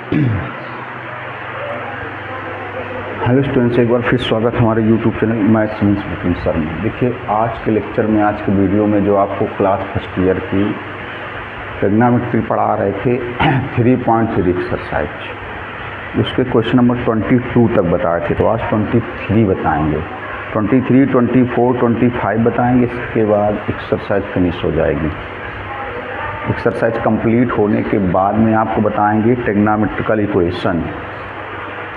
Hello students, एक बार फिर स्वागत है हमारे YouTube channel maths means Bipin sir में। देखिए, आज के लेक्चर में, आज के वीडियो में जो आपको क्लास फर्स्ट ईयर की ट्रिग्नोमेट्री पढ़ा रहे थे 3.3 एक्सरसाइज, उसके क्वेश्चन नंबर 22 तक बताए थे। तो आज 23 बताएंगे, 23, 24, 25 बताएंगे। इसके बाद एक्सरसाइज फिनिश हो जाएगी। एक्सरसाइज कंप्लीट होने के बाद में आपको बताएंगे ट्रिग्नोमेट्रिकल इक्वेशन।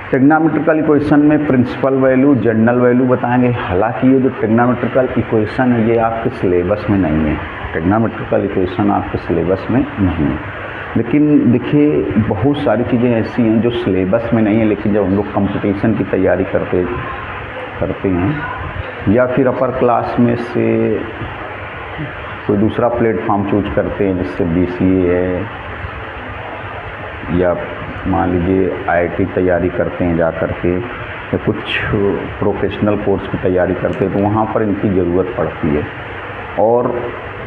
ट्रिग्नोमेट्रिकल इक्वेशन में प्रिंसिपल वैल्यू, जनरल वैल्यू बताएंगे। हालांकि ये जो ट्रिग्नोमेट्रिकल इक्वेशन है ये आपके सिलेबस में नहीं है। ट्रिग्नोमेट्रिकल इक्वेशन आपके सिलेबस में नहीं है, लेकिन देखिए बहुत सारी चीज़ें ऐसी हैं जो सिलेबस में नहीं है, लेकिन जब हम लोग कंपटीशन की तैयारी करते हैं या फिर अपर क्लास में से कोई दूसरा प्लेटफॉर्म चूज करते हैं, जिससे BCA है या मान लीजिए IIT तैयारी करते हैं जा कर के, या कुछ प्रोफेशनल कोर्स की तैयारी करते हैं, तो वहाँ पर इनकी ज़रूरत पड़ती है। और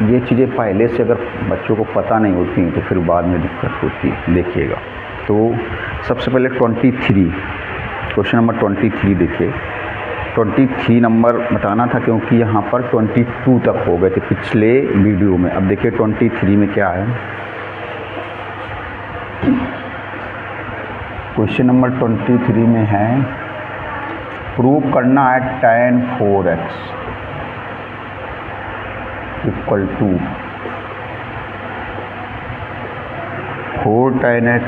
ये चीज़ें पहले से अगर बच्चों को पता नहीं होती हैं तो फिर बाद में दिक्कत होती है। देखिएगा, तो सबसे पहले 23 क्वेश्चन नंबर 23 देखिए। 23 नंबर बताना था क्योंकि यहाँ पर 22 तक हो गए थे पिछले वीडियो में। अब देखिए 23 में क्या है। क्वेश्चन नंबर 23 में है, प्रूव करना है tan 4x equal to 4 tan x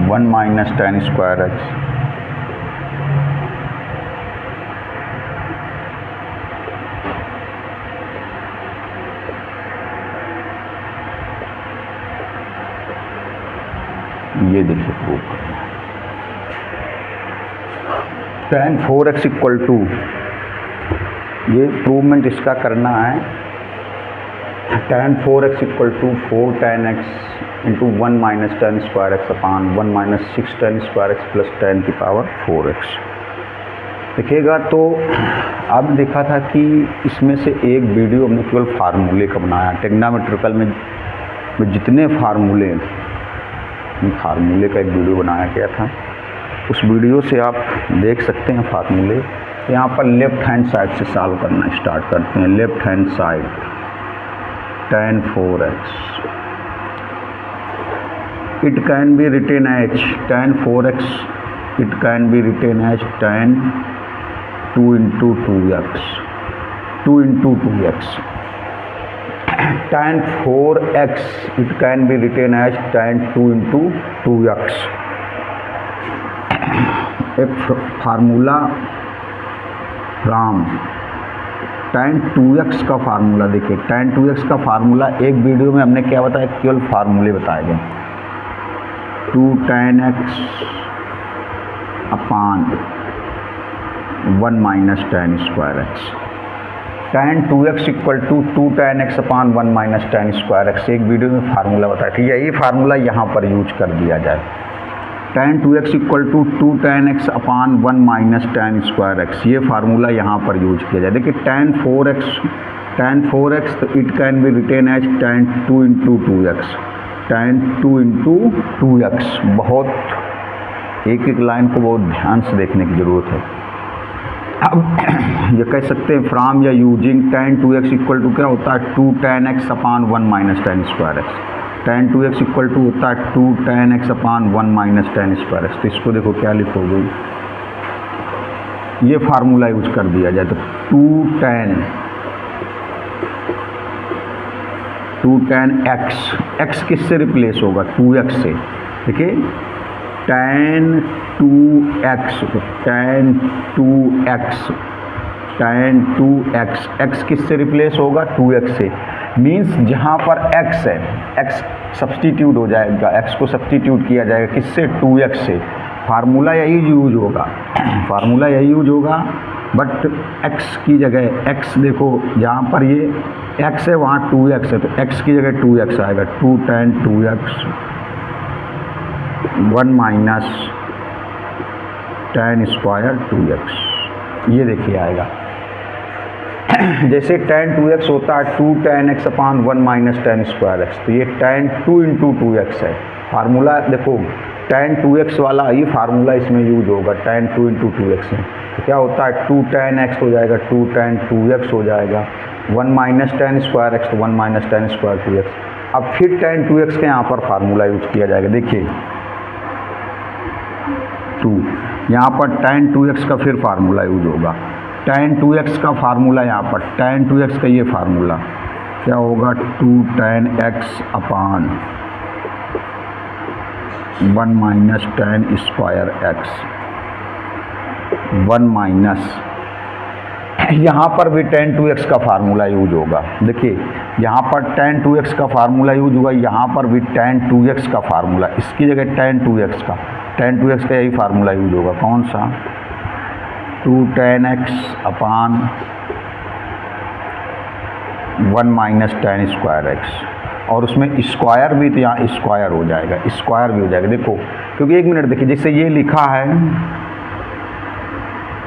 one minus tan square x ये देखिए प्रूव करना है। tan 4x इक्वल टू, ये प्रूवमेंट इसका करना है। tan 4x equal to 4 tan x into 1 minus tan square x upon 1 minus 6 tan square x plus tan की power 4x। देखिएगा, तो अब देखा था कि इसमें से एक वीडियो हमने केवल फार्मूले का बनाया। ट्रिग्नोमेट्रिकल में जितने फार्मूले का एक वीडियो बनाया गया था, उस वीडियो से आप देख सकते हैं फार्मूले। यहाँ पर लेफ्ट हैंड साइड से सॉल्व करना स्टार्ट करते हैं। Left hand side tan 4x, it can be written as tan 4x, it can be written as tan 2 into 2x, 2 into 2x। tan 4x, it can be written as tan 2 into 2x। एक formula from tan 2x का formula देखिए। tan 2x का formula एक video में हमने क्या बताया, केवल फार्मूले बताए गए। 2 tan x upon 1 minus tan square x। tan 2x equal to 2 tan x upon 1 minus tan square x, एक वीडियो में फार्मूला बताया था। यही फार्मूला यहाँ पर यूज कर दिया जाए। tan 2x equal to 2 tan x upon 1 minus tan square x, ये फार्मूला यहाँ पर यूज किया जाए। देखिए tan 4x तो it can be written as tan 2 into 2x, tan 2 into 2x। बहुत एक एक लाइन को बहुत ध्यान से देखने की ज़रूरत है। अब ये कह सकते हैं फ्रॉम या using tan 2x equal to क्या होता है, 2 tan x upon 1 minus tan square x। tan 2x equal to होता है 2 tan x upon 1 minus tan square x। तो इसको देखो क्या लिखोगे, ये फार्मूला यूज कर दिया जाए तो 2 tan x किससे रिप्लेस होगा, 2x से। देखिए tan 2x x किससे रिप्लेस होगा, 2x से। मीन्स जहाँ पर x है, x सब्सटीट्यूट हो जाएगा, x को सब्सटीट्यूट किया जाएगा किससे, 2x से। फार्मूला यही यूज होगा, बट x की जगह x देखो, जहाँ पर ये x है वहाँ 2x है, तो x की जगह 2x आएगा। 2 tan 2x 1 minus tan square 2x, ये देखिए आएगा। जैसे tan 2x होता है 2 tan x upon 1 minus tan square x, तो ये tan 2 इंटू 2x है। फार्मूला देखो tan 2x वाला ये फार्मूला इसमें यूज होगा tan 2 इंटू 2x में। तो क्या होता है 2 tan x हो जाएगा 2 tan 2x हो जाएगा, 1 माइनस tan स्क्वायर एक्स तो 1 माइनस tan स्क्वायर 2x। अब फिर tan 2x के यहाँ पर फार्मूला यूज किया जाएगा। देखिए 2 यहाँ पर tan 2x का फिर फार्मूला यूज होगा। tan 2x का फार्मूला यहाँ पर tan 2x का ये फार्मूला क्या होगा 2 tan x upon 1 minus tan square x, 1 minus यहाँ पर भी tan 2x का फार्मूला यूज होगा। देखिए यहाँ पर tan 2x का फार्मूला यूज होगा, यहाँ पर भी tan 2x का फार्मूला, इसकी जगह tan 2x का यही फार्मूला यूज होगा। कौन सा 2 tan x upon 1 minus tan square x, और उसमें स्क्वायर भी तो यहाँ स्क्वायर हो जाएगा, स्क्वायर भी हो जाएगा। देखो क्योंकि एक मिनट देखिए, जैसे ये लिखा है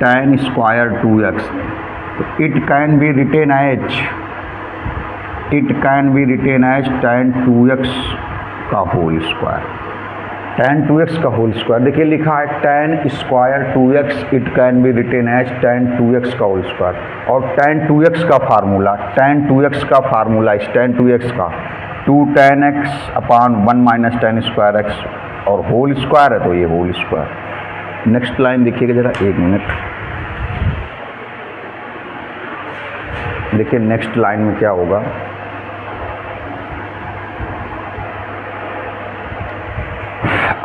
tan स्क्वायर 2x, तो it can be written as tan 2x का होल स्क्वायर, tan 2x का होल स्क्वायर। देखिए लिखा है tan square 2x, it can be written as tan 2x का होल स्क्वायर, और tan 2x का फार्मूला tan 2x का 2 tan x upon 1 minus tan square x, और होल स्क्वायर है तो ये होल स्क्वायर। नेक्स्ट लाइन देखिएगा जरा, एक मिनट देखिए नेक्स्ट लाइन में क्या होगा।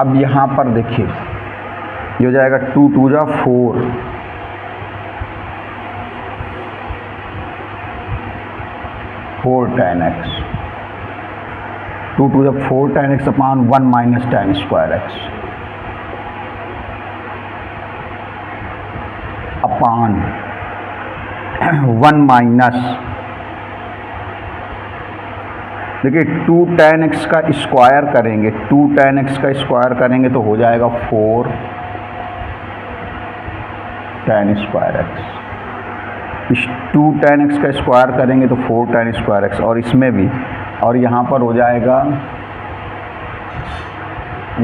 अब यहाँ पर देखिए ये हो जाएगा 2 2 जा 4, 4 tan x, 2 2 जा 4 tan x upon 1 minus tan square x अपान 1 माइनस, देखिए 2 tan x का स्क्वायर करेंगे, 2 tan x का स्क्वायर करेंगे तो हो जाएगा 4 tan स्क्वायर एक्स। इस 2 tan x का स्क्वायर करेंगे तो 4 tan स्क्वायर एक्स, और इसमें भी, और यहाँ पर हो जाएगा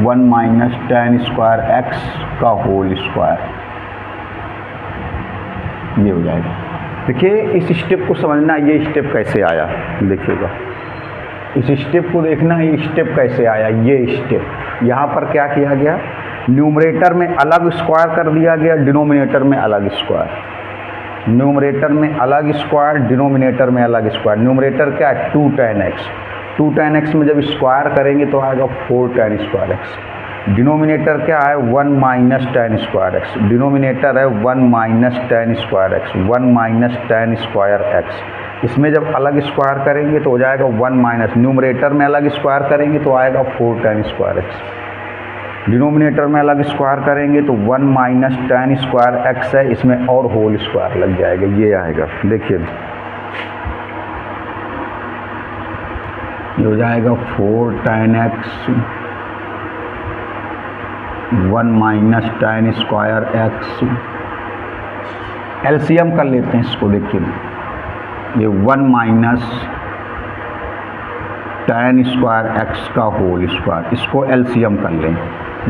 1 माइनस tan स्क्वायर एक्स का होल स्क्वायर, ये हो जाएगा। देखिए इस स्टेप को समझना, ये स्टेप कैसे आया देखिएगा, इस स्टेप को देखना, ये स्टेप कैसे आया। ये स्टेप यहाँ पर क्या किया गया, न्यूमरेटर में अलग स्क्वायर कर दिया गया, डिनोमिनेटर में अलग स्क्वायर, न्यूमरेटर में अलग स्क्वायर, डिनोमिनेटर में अलग स्क्वायर। न्यूमरेटर क्या है 2 tan x, 2 tan x में जब स्क्वायर करेंगे तो आएगा 4 tan स्क्वायर एक्स। डिनोमिनेटर क्या है 1 minus tan square x, denominator है 1 minus tan square x, 1 minus tan square x. इसमें जब अलग स्क्वायर करेंगे तो हो जाएगा 1 माइनस, न्यूमरेटर में अलग स्क्वायर करेंगे तो आएगा 4 tan स्क्वायर एक्स, डिनोमिनेटर में अलग स्क्वायर करेंगे तो 1 माइनस tan स्क्वायर एक्स है, इसमें और होल स्क्वायर लग जाएगा, ये आएगा। देखिए ये हो जाएगा 4 tan x 1 minus tan square x. LCM कर लेते हैं इसको, देखिए ये 1 माइनस tan स्क्वायर एक्स का होल स्क्वायर, इसको एलसीएम कर लें।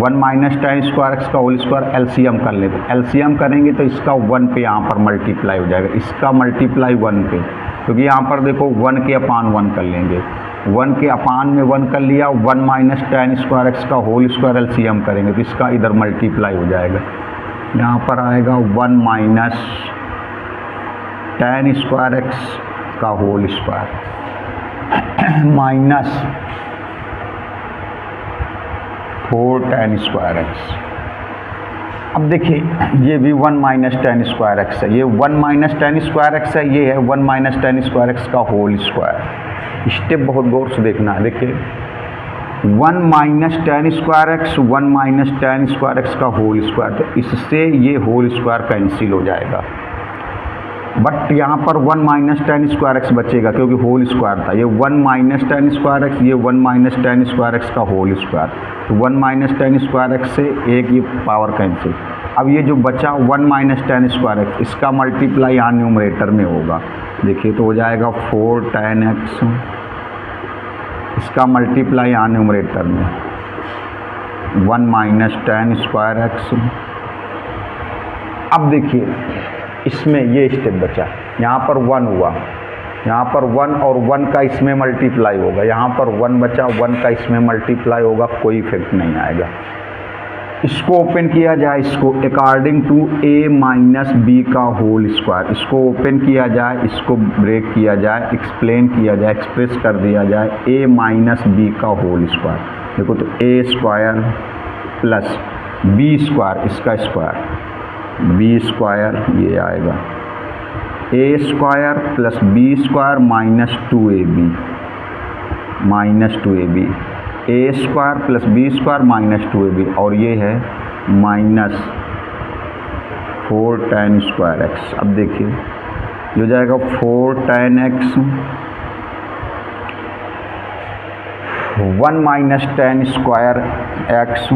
1 माइनस tan स्क्वायर एक्स का होल स्क्वायर एलसीएम कर लेते, एलसीएम करेंगे तो इसका 1 पे यहाँ पर मल्टीप्लाई हो जाएगा, इसका मल्टीप्लाई 1 पे, क्योंकि यहाँ पर देखो 1 के अपान 1 कर लेंगे, 1 के अपान में 1 कर लिया, 1 माइनस tan स्क्वायर एक्स का होल स्क्वायर एलसीएम करेंगे तो इसका इधर मल्टीप्लाई हो जाएगा, यहाँ पर आएगा 1 माइनस tan स्क्वायर एक्स का whole square minus 4 tan square x. अब देखिए ये भी 1 माइनस tan स्क्वायर एक्स है, ये 1 माइनस tan स्क्वायर एक्स है, ये है 1 माइनस tan स्क्वायर एक्स का होल स्क्वायर। स्टेप बहुत गौर से देखना है। देखिए 1 minus tan square x, 1 minus tan square x का होल स्क्वायर, तो इससे ये होल स्क्वायर कैंसिल हो जाएगा, बट यहाँ पर 1 माइनस tan स्क्वायर एक्स बचेगा क्योंकि होल स्क्वायर था। ये 1 माइनस tan स्क्वायर एक्स, ये 1 माइनस tan स्क्वायर एक्स का होल स्क्वायर, तो 1 माइनस tan स्क्वायर एक्स से एक ये पावर कैंसिल। अब ये जो बचा 1 माइनस tan स्क्वायर एक्स, इसका मल्टीप्लाई यहाँ न्यूमरेटर में होगा, देखिए तो हो जाएगा 4 tan x, इसका मल्टीप्लाई यहाँ न्यूमरेटर में 1 माइनस tan स्क्वायर x। अब देखिए इसमें ये स्टेप बचा, यहाँ पर 1 हुआ, यहाँ पर 1 और 1 का इसमें मल्टीप्लाई होगा, यहाँ पर 1 बचा, 1 का इसमें मल्टीप्लाई होगा, कोई इफेक्ट नहीं आएगा। इसको ओपन किया जाए, इसको according to a minus B का होल स्क्वायर, इसको ओपन किया जाए, इसको ब्रेक किया जाए, एक्सप्लेन किया जाए, एक्सप्रेस कर दिया जाए a माइनस बी का होल स्क्वायर। देखो तो a square plus b square, इसका स्क्वायर b स्क्वायर ये आएगा, a square plus b square minus 2ab, minus 2ab, a square plus b square minus 2ab, और ये है माइनस 4 tan स्क्वायर x। अब देखिए ये हो जाएगा 4 tan x, 1 minus tan square x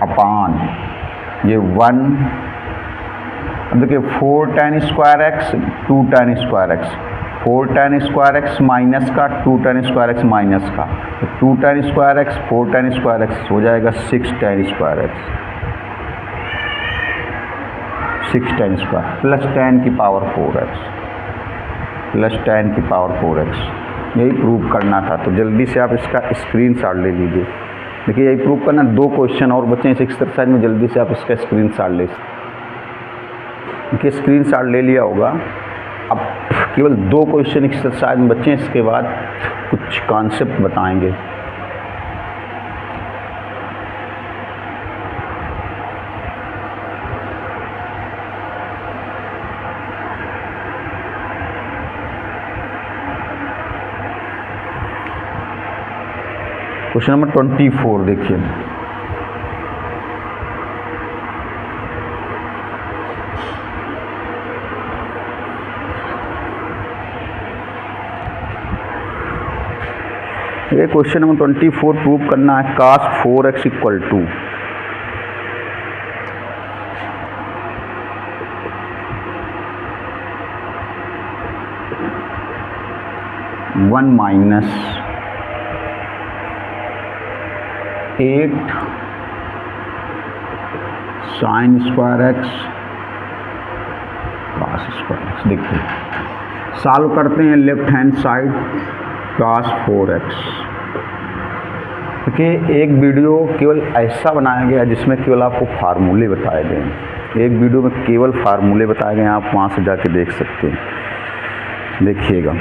अपान ये 1। अब देखिए 4 tan square x 2 tan square x, 4 tan square x minus का 2 tan स्क्वायर x माइनस का, तो 2 tan square x 4 tan square x हो जाएगा 6 tan square x, 6 tan square plus tan की power 4x, plus tan की power 4x। यही prove करना था, तो जल्दी से आप इसका स्क्रीनशॉट ले लीजिए। देखिए यही प्रूव करना, 2 क्वेश्चन और बचे इस एक्सरसाइज में, जल्दी से आप इसका स्क्रीनशॉट ले, देखिए स्क्रीनशॉट ले लिया होगा। अब केवल 2 क्वेश्चन एक्सरसाइज में बचे हैं, इसके बाद कुछ कॉन्सेप्ट बताएंगे। क्वेश्चन नंबर 24 देखिए, ये क्वेश्चन नंबर 24 प्रूव करना है cos 4x equal to 1 minus 8 sine square x cos square x. देखिए सॉल्व करते हैं left hand side cos 4x। देखिए एक वीडियो केवल ऐसा बनाया गया जिसमें केवल आपको फार्मूले बताए गए हैं, एक वीडियो में केवल फार्मूले बताए गए हैं, आप वहाँ से जाके देख सकते हैं। देखिएगा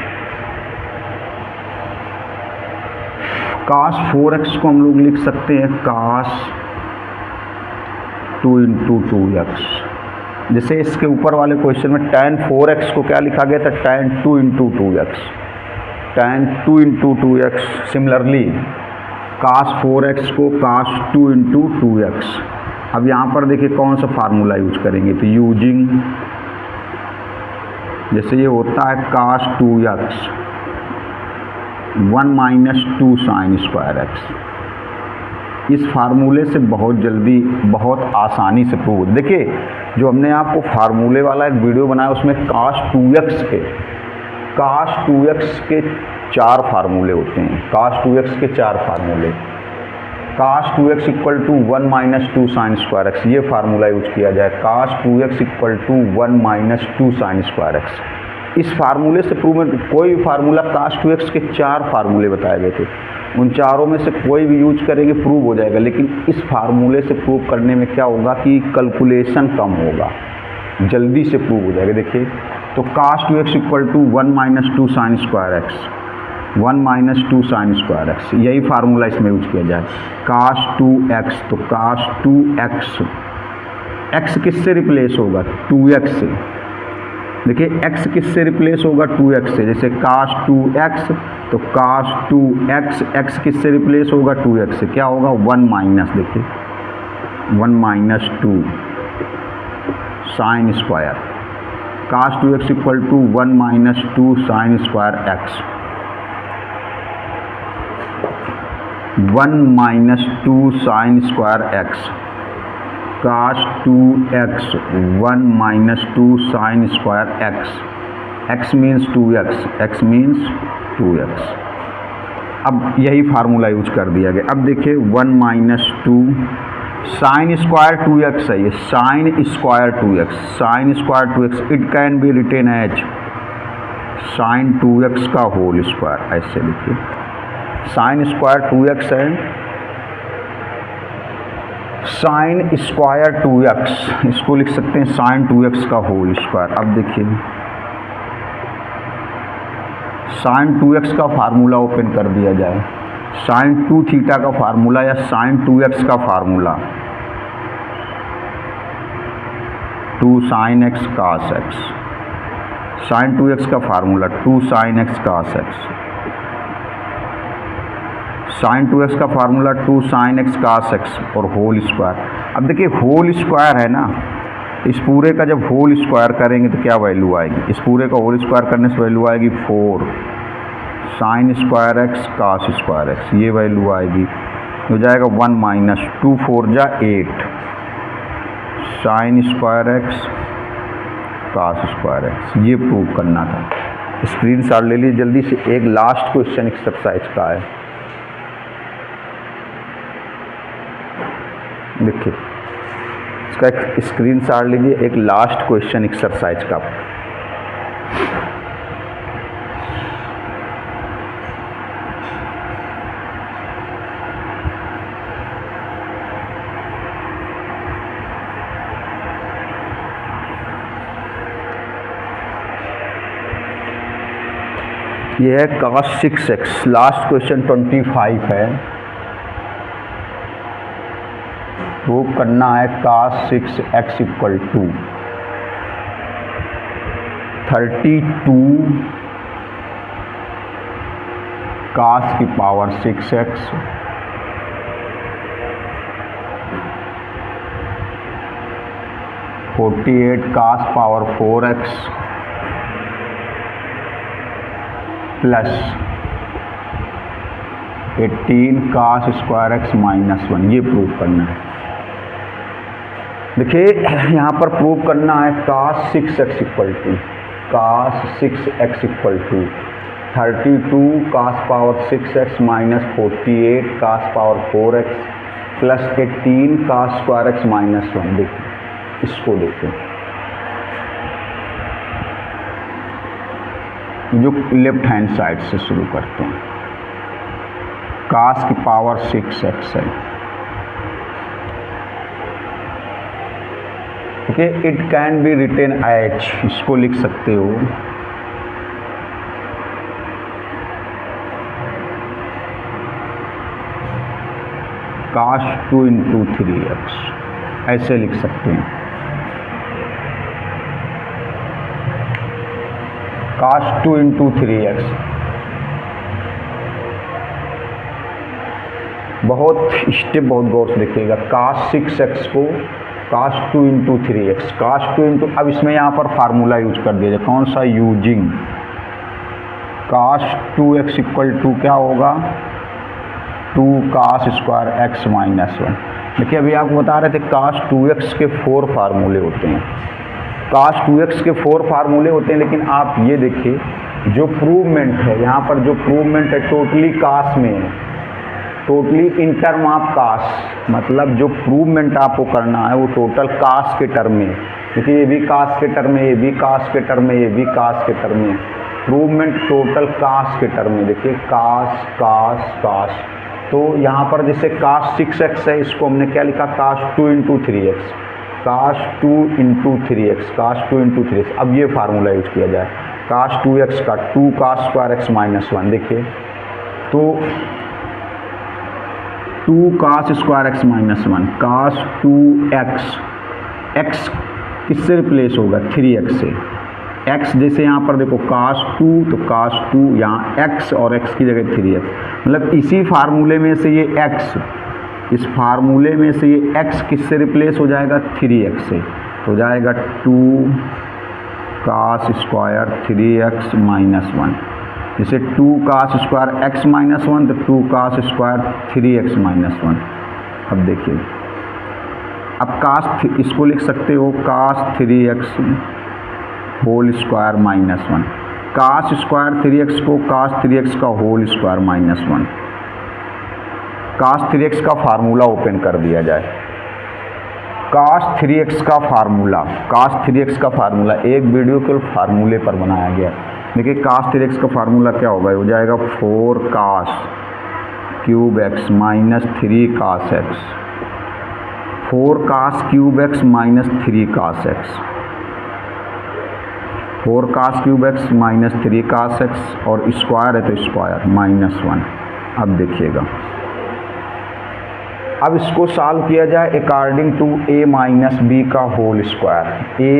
cos 4x को हम लोग लिख सकते हैं cos 2 इंटू 2x। जैसे इसके ऊपर वाले क्वेश्चन में tan 4x को क्या लिखा गया था, tan 2 into 2x, tan 2 into 2x। Similarly cos 4x को cos 2 इंटू 2x। अब यहाँ पर देखिए कौन सा फार्मूला यूज करेंगे, तो यूजिंग, जैसे ये होता है cos 2x 1 minus 2 sine square x. इस फार्मूले से बहुत जल्दी बहुत आसानी से प्रूव। देखिए जो हमने आपको फार्मूले वाला एक वीडियो बनाया उसमें cos 2x के 4 फार्मूले होते हैं, cos 2x के 4 फार्मूले। cos 2x equal to 1 minus 2 sine square x, ये फार्मूला यूज किया जाए, cos 2x equal to 1 minus 2 sine square x. इस फार्मूले से प्रूव, कोई भी फार्मूला cos 2x के 4 फार्मूले बताए गए थे, उन चारों में से कोई भी यूज करेंगे प्रूव हो जाएगा। लेकिन इस फार्मूले से प्रूव करने में क्या होगा कि कैलकुलेशन कम होगा, जल्दी से प्रूव हो जाएगा। देखिए तो cos 2x equal to 1 minus 2 sine square x, 1 minus 2 sine square x, यही फार्मूला इसमें यूज किया जाए। cos 2x, तो cos 2x, x किससे रिप्लेस होगा, 2x से। देखिए x किससे रिप्लेस होगा, 2x से। जैसे cos 2x, तो cos 2x, x किससे रिप्लेस होगा, 2x से। क्या होगा, 1 माइनस, देखिए 1 minus 2 sine square, cos 2x equal to 1 minus 2 sine square x, 1 minus 2 sine square x. cos 2x 1 minus 2 sin square x, x means 2x, x means 2x। अब यही formula use कर दिया गया। अब देखिए 1 माइनस 2 साइन स्क्वायर 2x है, ये sine square 2x, sine square 2x it can be written as sine 2x का होल स्क्वायर। ऐसे लिखिए साइन स्क्वायर 2x है, साइन स्क्वायर 2x, इसको लिख सकते हैं साइन 2x का होल स्क्वायर। अब देखिए साइन 2x का फार्मूला ओपन कर दिया जाए, साइन 2 थीटा का फार्मूला या साइन 2x का formula 2 sine x cos x, sine 2x का formula 2 sine x cos x, sine 2x का formula 2 sine x cos x और होल स्क्वायर। अब देखिए होल स्क्वायर है ना, इस पूरे का जब होल स्क्वायर करेंगे तो क्या वैल्यू आएगी, इस पूरे का होल स्क्वायर करने से वैल्यू आएगी 4 sign square x cos square x, ये वैल्यू आएगी, हो जाएगा 1 माइनस 2 4 जा 8 sine square x cos square x. ये प्रूव करना था। स्क्रीनशॉट ले लीजिए जल्दी से। एक लास्ट क्वेश्चन एक्सरसाइज का है, देखिए इसका एक स्क्रीनशॉट लीजिए, एक लास्ट क्वेश्चन एक्सरसाइज का। यह है cos 6x, लास्ट क्वेश्चन 25 है। प्रूव करना है cos 6x equal to 32 cos की power 6x (48 cos power 4x plus 18 cos square x minus 1। ये प्रूव करना है। देखिए यहाँ पर प्रूव करना है cos 6x equal to 32 cos power 6x minus 48 cos power 4x plus 18 cos square x minus 1। देखिए इसको देखिए, जो लेफ्ट हैंड साइड से शुरू करते हैं, cos की पावर 6x है। Okay, it can be written as, इसको लिख सकते हो cos 2 इंटू 3x, ऐसे लिख सकते हैं cos 2 इंटू 3x। बहुत स्टेप बहुत गौर से देखिएगा। cos 6x को cos 2 into 3x, cos 2 into, अब इसमें यहाँ पर फार्मूला यूज कर दिया जाए, कौन सा, using cos 2x equal to क्या होगा 2 cos स्क्वायर x माइनस 1। देखिए अभी आपको बता रहे थे cos 2x के 4 फार्मूले होते हैं, cos 2x के 4 फार्मूले होते हैं, लेकिन आप ये देखिए जो प्रूवमेंट है यहाँ पर, जो प्रूवमेंट है टोटली cos में है, totally in term of cos, मतलब जो प्रूवमेंट आपको करना है वो टोटल cos के टर्म में। देखिए ये भी cos के टर्म में, ये भी cos के टर्म में, ये भी cos के टर्म में, प्रूवमेंट टोटल cos के टर्म में। देखिए cos cos cos, तो यहाँ पर जैसे cos 6x है, इसको हमने क्या लिखा cos 2 into 3x, cos 2 into 3x, cos 2 into 3x। अब ये फार्मूला यूज किया जाए cos 2x का 2 cos स्क्वायर x माइनस 1। देखिए तो 2 cos square x minus 1, cos 2x, x किससे रिप्लेस होगा 3x से, x जैसे यहाँ पर देखो cos 2 तो cos 2, यहाँ x और x की जगह 3x, मतलब इसी फार्मूले में से ये x, इस फार्मूले में से ये x किससे रिप्लेस हो जाएगा 3x से, तो हो जाएगा 2 cos स्क्वायर 3x माइनस 1। जैसे 2 cos स्क्वायर x माइनस 1 तो 2 cos स्क्वायर 3x माइनस 1। अब देखिए अब इसको लिख सकते हो cos 3x whole square minus 1। cos square 3x को cos 3x का whole square minus 1। cos 3x का फार्मूला ओपन कर दिया जाए। cos 3x का फार्मूला एक वीडियो केवल फार्मूले पर बनाया गया। देखिए cos 3x का फार्मूला क्या होगा, हो जाएगा 4 cos cube x minus 3 cos x। 4 cos cube x minus 3 cos x। 4 cos cube x minus 3 cos x और स्क्वायर है तो स्क्वायर माइनस 1। अब देखिएगा, अब इसको सॉल्व किया जाए according to a minus B का whole square. a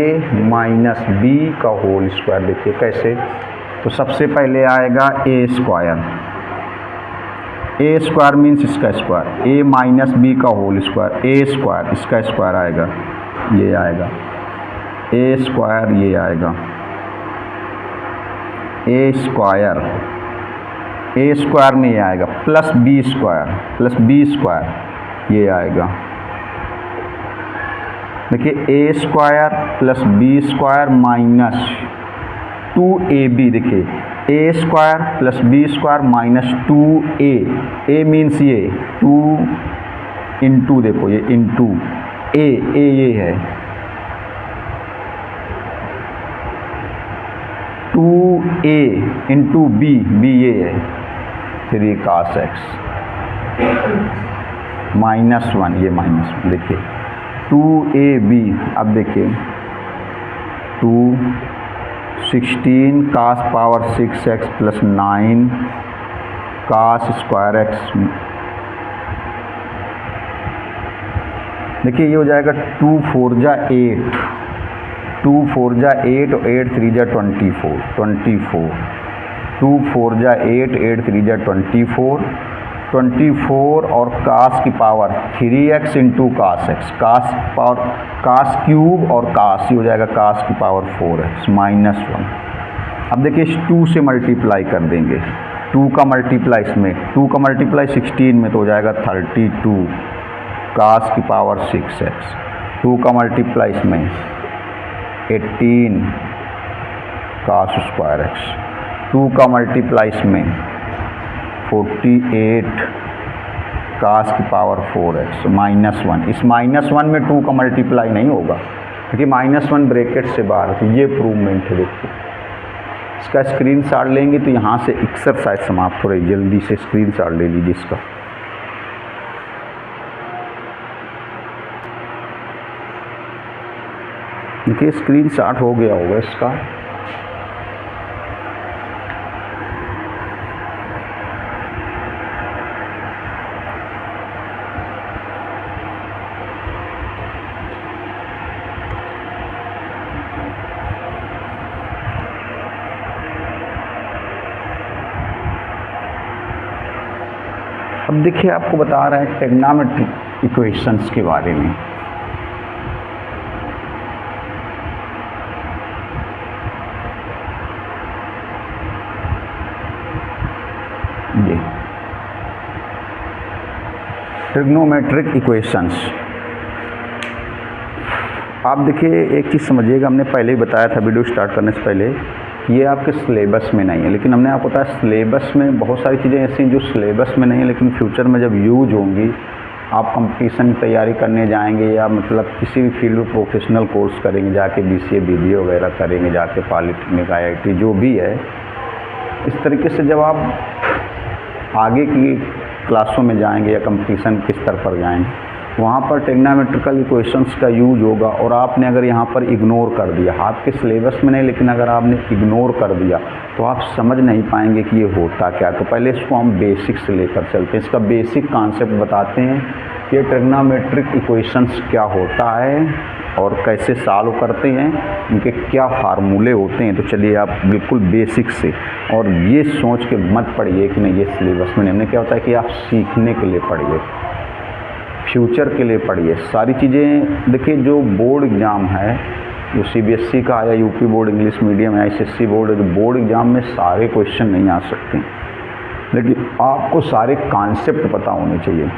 minus B का होल स्क्वायर देखिए कैसे, तो सबसे पहले आएगा a square. a square means इसका स्क्वायर, a माइनस बी का होल स्क्वायर, a स्क्वायर इसका स्क्वायर आएगा, ये आएगा a स्क्वायर, ये आएगा a स्क्वायर में ये आएगा प्लस b स्क्वायर ये आएगा। देखिए a square plus b square minus 2ab। देखिए a square plus b square minus 2a, a means ये 2 इंटू, देखो ये इंटू a ये है 2a इंटू b ये है 3 cos x माइनस 1, ये माइनस 1। देखिए 2ab, अब देखिए 16 cos power 6x plus 9 cos square x। देखिए ये हो जाएगा 2 4 जा 8, 2 4 जा 8 और 8 3 जा 24, 2 4 जा 8, 8 3 जा 24 और cos की power 3x into cos x, cos cube और cos, ये हो जाएगा cos की पावर 4x माइनस 1। अब देखिए इस 2 से मल्टीप्लाई कर देंगे, 2 का मल्टीप्लाई इसमें, 2 का मल्टीप्लाई 16 में तो हो जाएगा 32 cos की पावर 6x। 2 का मल्टीप्लाई इसमें 18 cos स्क्वायर x। 2 का मल्टीप्लाई इसमें 48 cos की पावर 4x माइनस 1। इस माइनस 1 में 2 का मल्टीप्लाई नहीं होगा क्योंकि माइनस 1 ब्रैकेट से बाहर, तो ये प्रूवमेंट है। देखिए इसका स्क्रीनशॉट लेंगे तो यहाँ से एक्सरसाइज समाप्त हो रही, जल्दी से स्क्रीनशॉट ले लीजिए इसका। देखिए स्क्रीनशॉट हो गया होगा इसका। अब देखिए आपको बता रहा है ट्रिग्नोमेट्रिक इक्वेशंस के बारे में। ये ट्रिग्नोमेट्रिक इक्वेशंस, आप देखिए एक चीज़ समझिएगा, हमने पहले ही बताया था वीडियो स्टार्ट करने से पहले, ये आपके सिलेबस में नहीं है, लेकिन हमने आपको बताया सिलेबस में बहुत सारी चीज़ें ऐसी हैं जो सिलेबस में नहीं है लेकिन फ्यूचर में जब यूज होंगी, आप कंपटीशन की तैयारी करने जाएंगे या मतलब किसी भी फील्ड में प्रोफेशनल कोर्स करेंगे, जाके BCA BBA वगैरह करेंगे, जाके पॉलिटेक्निक IIT जो भी है, इस तरीके से जब आप आगे की क्लासों में जाएंगे या कंपटीशन के स्तर पर जाएंगे, वहाँ पर ट्रिग्नोमेट्रिकल इक्वेशंस का यूज होगा। और आपने अगर यहाँ पर इग्नोर कर दिया, आपके सिलेबस में नहीं लेकिन अगर आपने इग्नोर कर दिया तो आप समझ नहीं पाएंगे कि ये होता क्या। तो पहले इसको हम बेसिक से लेकर चलते हैं, इसका बेसिक कॉन्सेप्ट बताते हैं कि ट्रिग्नोमेट्रिक इक्वेशंस क्या होता है और कैसे सॉल्व करते हैं, इनके क्या फार्मूले होते हैं। तो चलिए आप बिल्कुल बेसिक से, और ये सोच के मत पढ़िए कि नहीं ये सिलेबस में नहीं, हमने क्या होता है कि आप सीखने के लिए पढ़िए, फ्यूचर के लिए पढ़िए सारी चीज़ें। देखिए जो बोर्ड एग्ज़ाम है, जो CBSE का या UP बोर्ड इंग्लिश मीडियम या SSC बोर्ड है, जो बोर्ड एग्ज़ाम में सारे क्वेश्चन नहीं आ सकते, लेकिन आपको सारे कॉन्सेप्ट पता होने चाहिए।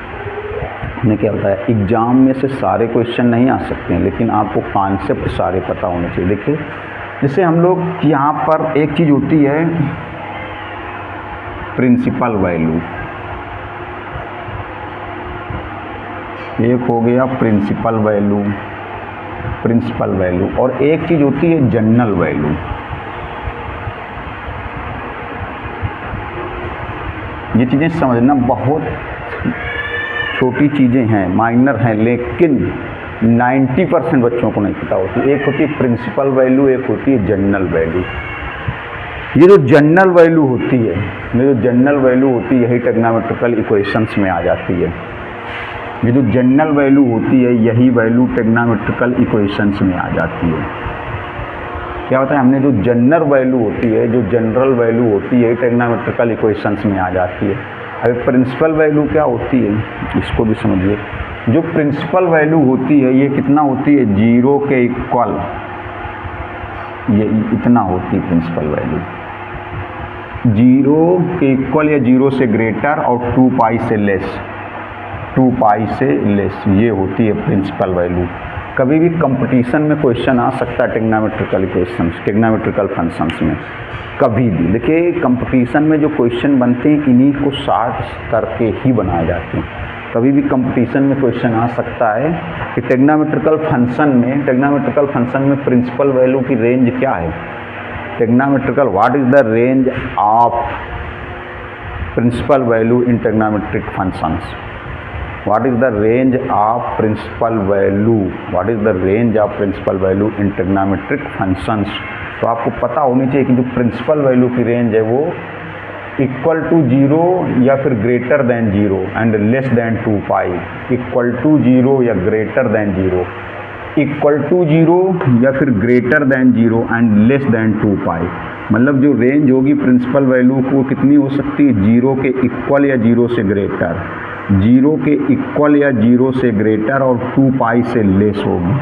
में क्या होता है, एग्ज़ाम में से सारे क्वेश्चन नहीं आ सकते हैं, लेकिन आपको कॉन्सेप्ट सारे पता होने चाहिए। देखिए जैसे हम लोग यहाँ पर एक चीज़ होती है प्रिंसिपल वैल्यू, एक हो गया प्रिंसिपल वैल्यू और एक चीज़ होती है जनरल वैल्यू। ये चीज़ें समझना बहुत छोटी चीज़ें हैं, माइनर हैं, लेकिन 90% बच्चों को नहीं पता होती। एक होती है प्रिंसिपल वैल्यू, एक होती है जनरल वैल्यू। ये जो जनरल वैल्यू होती है, यही ट्रिग्नोमेट्रिकल इक्वेशंस में आ जाती है। ये जो जनरल वैल्यू होती है, यही वैल्यू ट्रिग्नोमेट्रिकल इक्वेशंस में आ जाती है। क्या होता है, हमने जो जनरल वैल्यू होती है, यही ट्रिग्नोमेट्रिकल इक्वेशंस में आ जाती है। अब प्रिंसिपल वैल्यू क्या होती है, इसको भी समझिए। जो प्रिंसिपल वैल्यू होती है, ये कितना होती है, 0 के इक्वल, ये इतना होती है प्रिंसिपल वैल्यू, 0 के इक्वल या 0 से ग्रेटर और 2 पाई से लेस, ये होती है प्रिंसिपल वैल्यू। कभी भी कंपटीशन में क्वेश्चन आ सकता है ट्रिग्नोमेट्रिकल फंक्शंस में, कभी भी। देखिए कंपटीशन में जो क्वेश्चन बनते हैं, इन्हीं को शार्ट करके ही बनाए जाते हैं। कभी भी कंपटीशन में क्वेश्चन आ सकता है कि ट्रिग्नोमेट्रिकल फंक्शन में प्रिंसिपल वैल्यू की रेंज क्या है, what is the range of principal value in trigonometric functions, what is the range of principal value in trigonometric functions. तो आपको पता होनी चाहिए कि जो प्रिंसिपल वैल्यू की रेंज है वो इक्वल टू 0 या फिर greater than 0 and less than 2 pi, equal to 0 या ग्रेटर देन 0, इक्वल टू 0 या फिर greater than 0 and less than 2 पाई। मतलब जो रेंज होगी प्रिंसिपल वैल्यू को कितनी हो सकती है, 0 के इक्वल या 0 से ग्रेटर, 0 के इक्वल या 0 से ग्रेटर और 2 पाई से लेस होगी।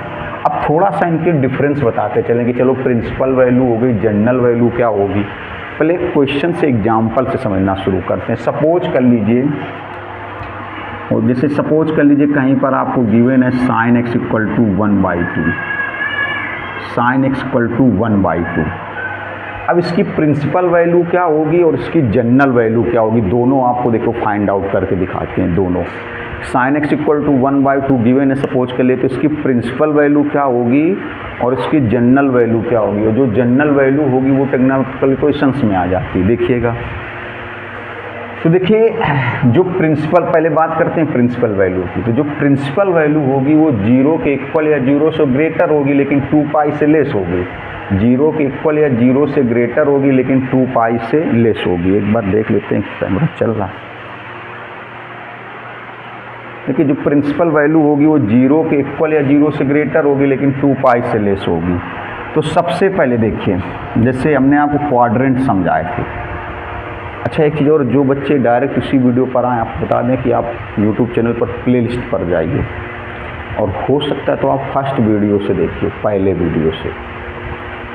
अब थोड़ा सा इनके डिफरेंस बताते चलें कि चलो प्रिंसिपल वैल्यू हो गई, जनरल वैल्यू क्या होगी। पहले क्वेश्चन से एग्जाम्पल से समझना शुरू करते हैं। सपोज कर लीजिए, और जैसे सपोज कर लीजिए कहीं पर आपको गिवन है sin x इक्वल टू 1/2। अब इसकी प्रिंसिपल वैल्यू क्या होगी और इसकी जनरल वैल्यू क्या होगी, दोनों आपको देखो फाइंड आउट करके दिखाते हैं। दोनों sin x equal to 1/2 given है सपोज कर लिए, तो इसकी प्रिंसिपल वैल्यू क्या होगी और इसकी जनरल वैल्यू क्या होगी, और जो जनरल वैल्यू होगी वो ट्रिग्नोमेट्रिकल इक्वेशंस में आ जाती है। देखिएगा, तो देखिए जो प्रिंसिपल, पहले बात करते हैं प्रिंसिपल वैल्यू की। तो जो प्रिंसिपल वैल्यू होगी वो 0 के इक्वल या 0 से ग्रेटर होगी लेकिन 2 पाई से लेस होगी, 0 के इक्वल या 0 से ग्रेटर होगी लेकिन 2 पाई से लेस होगी। एक बार देख लेते हैं, कैमरा चल रहा है। देखिए जो प्रिंसिपल वैल्यू होगी वो 0 के इक्वल या 0 से ग्रेटर होगी लेकिन 2 पाई से लेस होगी। तो सबसे पहले देखिए, जैसे हमने आपको क्वाड्रेंट समझाए थे। अच्छा एक चीज़ और, जो बच्चे डायरेक्ट इसी वीडियो पर आए, आप बता दें कि आप यूट्यूब चैनल पर प्लेलिस्ट पर जाइए और हो सकता है तो आप फर्स्ट वीडियो से देखिए, पहले वीडियो से।